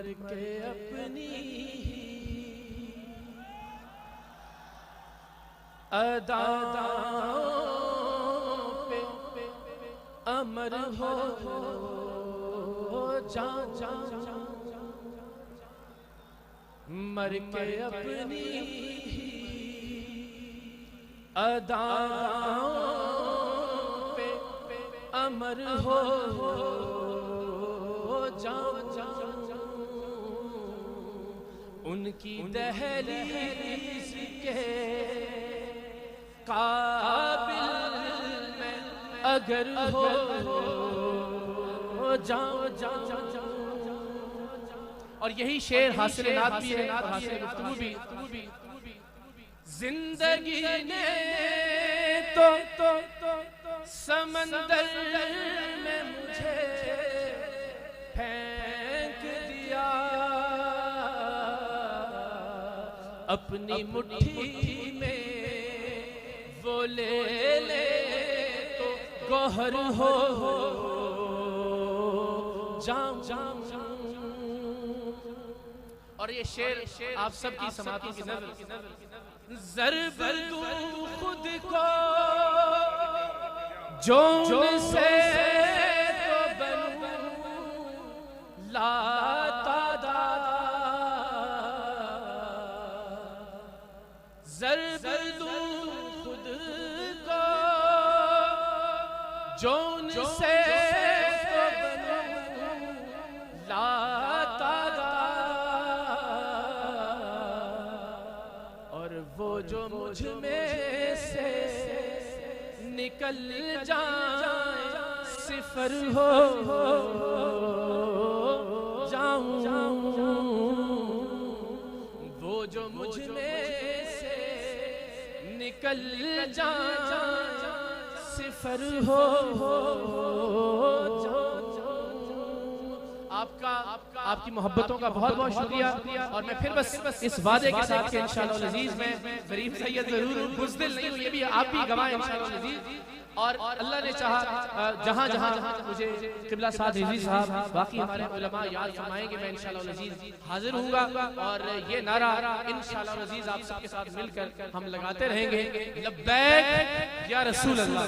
मर के अपनी अदाओं पे अमर हो जा मर के अपनी अदाओं पे अमर हो जा उनकी दहलीज के काबिल में अगर हो जाओ और यही शेर हासिल नात भी है, हासिल गुफ्तगू भी। जिंदगी ने तो समंदर में मुझे फेंक दिया, अपनी मुट्ठी में वो ले तो गौहर हो जाऊं। और ये शेर आप सबकी समातों की नज़र ज़र्ब दूं खुद को जोन से तो बनूं लातादाद, ज़र्ब दूं खुद को जोन से तो बनूं लातादाद, और वो जो मुझ में से निकल जाए सिफर हो जाऊं, वो जो मुझ में से निकल जाए सिफर हो आपकी मोहब्बतों का बहुत बहुत शुक्रिया। और मैं फिर बस इस वादे के साथ कि इंशाअल्लाह अज़ीज़ में गरीब सैयद जरूर बुज़दिल नहीं हूँ, ये भी आप भी गवाह इंशाअल्लाह अज़ीज़। और अल्लाह ने चाहा जहाँ जहाँ मुझे क़िबला साद रिज़वी साहब बाकी हमारे उलमा याद फरमाएंगे, मैं इंशाअल्लाह अज़ीज़ हाजिर हूँगा। और ये नारा इंशाअल्लाह अज़ीज़ आप सबके साथ मिलकर हम लगाते रहेंगे, लब्बैक या रसूल अल्लाह।